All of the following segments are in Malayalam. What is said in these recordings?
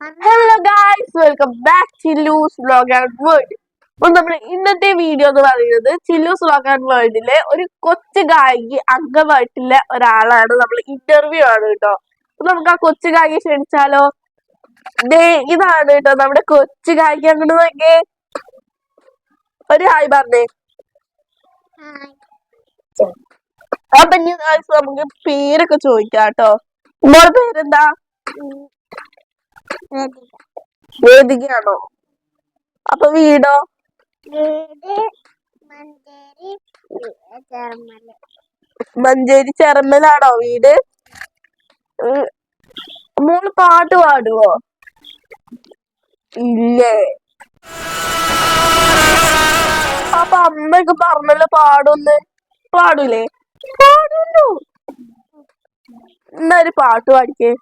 Hello guys, welcome back Chillu's vlog and world. അപ്പോൾ നമ്മുടെ ഇന്നത്തെ വീഡിയോ എന്ന് പറയുന്നത് ചില്ലൂസ് വ്ലോഗ് ആൻഡ് വേൾഡിലെ ഒരു കൊച്ചു ഗായിക അംഗമായിട്ടുള്ള ഒരാളാണ്. നമ്മൾ ഇന്റർവ്യൂ ആണ് കേട്ടോ. അപ്പൊ നമുക്ക് ആ കൊച്ചു ഗായിക ക്ഷണിച്ചാലോ? ഇതാണ് കേട്ടോ നമ്മുടെ കൊച്ചു ഗായിക. അങ്ങോട്ട് നോക്കിയേ, ഒരു ഹായ് പറഞ്ഞേ. അപ്പൊ ഇനി നമുക്ക് പേരൊക്കെ ചോദിക്കാം കേട്ടോ. മോളുടെ പേരെന്താ? വേദികയാണോ? അപ്പൊ വീടോ? മഞ്ചേരി ചെറമ്മലാണോ വീട്? മോള് പാട്ട് പാടുവോ? ഇല്ലേ? അപ്പൊ അമ്മയൊക്കെ പറഞ്ഞല്ലോ പാടൊന്ന്. പാടൂലേ? പാടുന്നു. എന്നാ ഒരു പാട്ട് പാടിക്കേ.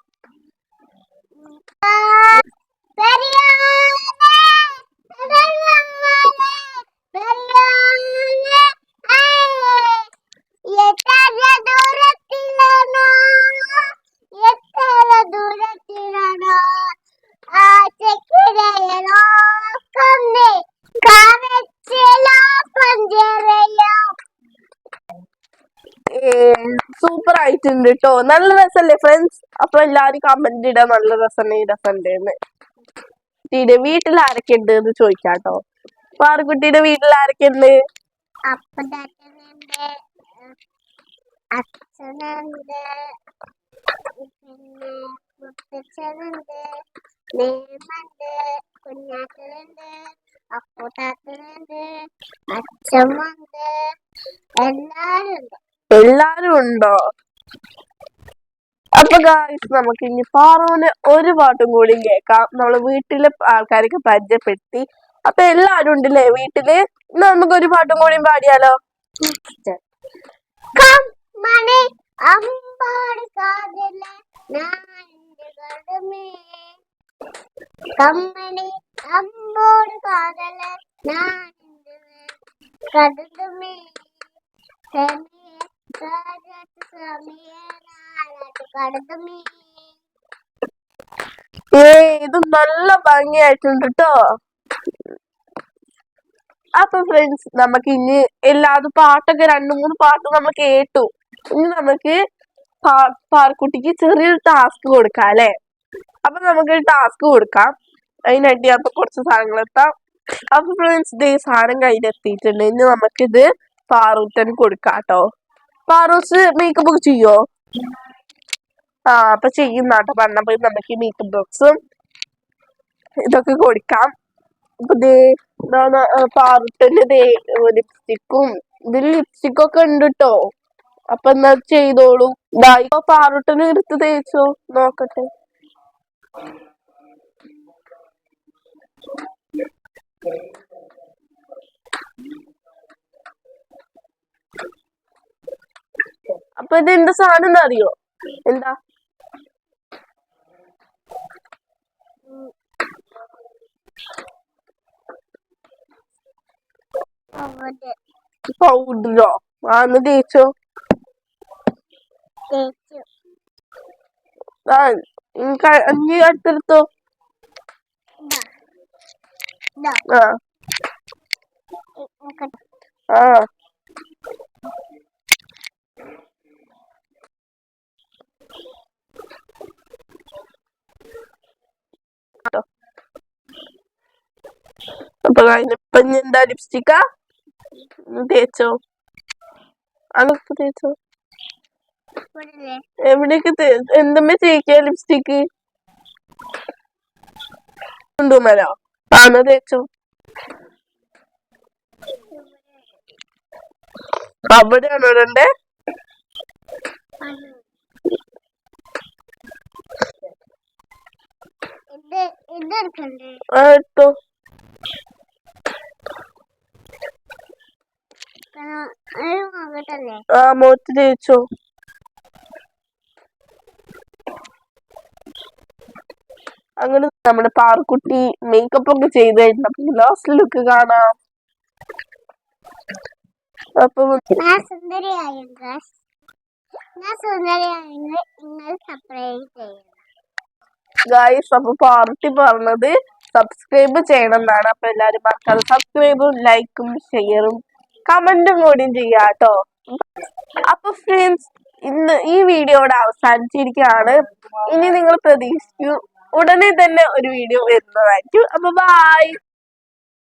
സൂപ്പർ ആയിട്ടുണ്ട് കേട്ടോ. നല്ല രസല്ലേ ഫ്രണ്ട്സ്? അപ്പൊ എല്ലാരും കമന്റ് ഇടാൻ നല്ല രസമുണ്ട്, ഈ രസമുണ്ടെന്ന്. കുട്ടിയുടെ വീട്ടിൽ ആരൊക്കെ ഉണ്ട് എന്ന് ചോദിക്കാട്ടോ. പാറുകുട്ടിയുടെ വീട്ടിൽ ആരൊക്കെ ഉണ്ട്? അച്ഛനുണ്ട്, പിന്നെ മുത്തച്ഛനുണ്ട്, നേമുണ്ട്, കുഞ്ഞാറ്റനുണ്ട്, അപ്പൂട്ടാത്തനുണ്ട്, അച്ഛമ്മുണ്ട്, എല്ലാരും ഉണ്ടോ? അപ്പൊ ഗായ്സ്, നമുക്ക് ഇനി പാറുവിന് ഒരു പാട്ടും കൂടി കേൾക്കാം. നമ്മള് വീട്ടിലെ ആൾക്കാരൊക്കെ പരിചയപ്പെടുത്തി. അപ്പൊ എല്ലാരും ഉണ്ടല്ലേ വീട്ടില്? നമുക്കൊരു പാട്ടും കൂടി പാടിയാലോ? കമ്മണി അമ്പാടി കാതല കമ്മണി അമ്പോട് കാതല കടുതുമേ ഇത് നല്ല ഭംഗിയായിട്ടുണ്ട് കേട്ടോ. അപ്പൊ ഫ്രണ്ട്സ്, നമുക്ക് ഇനി എല്ലാതും പാട്ടൊക്കെ 2-3 പാട്ട് നമ്മൾ കേട്ടു. ഇനി നമുക്ക് പാർക്കുട്ടിക്ക് ചെറിയൊരു ടാസ്ക് കൊടുക്കാം അല്ലെ? അപ്പൊ നമുക്ക് ടാസ്ക് കൊടുക്കാം. അതിനായിട്ട് അപ്പൊ കുറച്ച് സാധനങ്ങൾ എത്താം. അപ്പൊ ഫ്രണ്ട്സ്, ഇതേ സാധനം കയ്യിലെത്തിയിട്ടുണ്ട്. ഇനി നമുക്കിത് പാറൂട്ടന് കൊടുക്കാം കേട്ടോ. പാറൂസ് മേക്കപ്പ് ഒക്കെ ചെയ്യോ? അപ്പൊ ചെയ്യുന്നാട്ടോ പറഞ്ഞപ്പോ നമുക്ക് മേക്കപ്പ് ബോക്സും ഇതൊക്കെ കൊടുക്കാം. അപ്പൊ പാറുട്ടന് ലിപ്സ്റ്റിക്കും ഇതിൽ ലിപ്സ്റ്റിക്കൊക്കെ ഉണ്ട് കേട്ടോ. അപ്പൊ എന്നാ ചെയ്തോളൂ. ഇപ്പൊ പാറുട്ടന് എടുത്ത് തേച്ചോ നോക്കട്ടെ. അപ്പൊ ഇത് എന്താ സാധനം അറിയോ? എന്താ? പൗഡറോ? ആന്ന് തേച്ചോ? ഇനി അടുത്തെടുത്തോ. അപ്പൊ ഇപ്പൊ എന്താ ലിപ്സ്റ്റിക്കാ? തേച്ചോ? അതൊക്കെ തേച്ചോ? എവിടേക്ക് എന്തമ്മ തേക്കാ ലിപ്സ്റ്റിക്ക്? ഉണ്ടോമല്ലോ. ആന്ന് തേച്ചോ? അവിടെയാണോ ഇടണ്ടേ? എടുത്തോ. മുഖത്ത് തേച്ചോ? അങ്ങനെ നമ്മുടെ പാറുക്കുട്ടി മേക്കപ്പ് ഒക്കെ ചെയ്ത് കഴിഞ്ഞു. അപ്പൊ ലാസ്റ്റ് ലുക്ക് കാണാം. അപ്പൊ സുന്ദരിയായെങ്കിൽ നിങ്ങൾ സബ്സ്ക്രൈബ് ചെയ്യണം. ഗൈസ് അപ്പൊ പാർട്ടി പറഞ്ഞത് സബ്സ്ക്രൈബ് ചെയ്യണം എന്നാണ്. അപ്പൊ എല്ലാരും മറക്കാതെ സബ്സ്ക്രൈബും ലൈക്കും ഷെയറും കമന്റും കൂടിയും ചെയ്യാട്ടോ. അപ്പൊ ഫ്രണ്ട്സ് ഇന്ന് ഈ വീഡിയോയുടെ അവസാനിച്ചിരിക്കുകയാണ്. ഇനി നിങ്ങൾ പ്രതീക്ഷിക്കൂ ഉടനെ തന്നെ ഒരു വീഡിയോ വരുന്നതായിരിക്കും. അപ്പൊ ബൈ.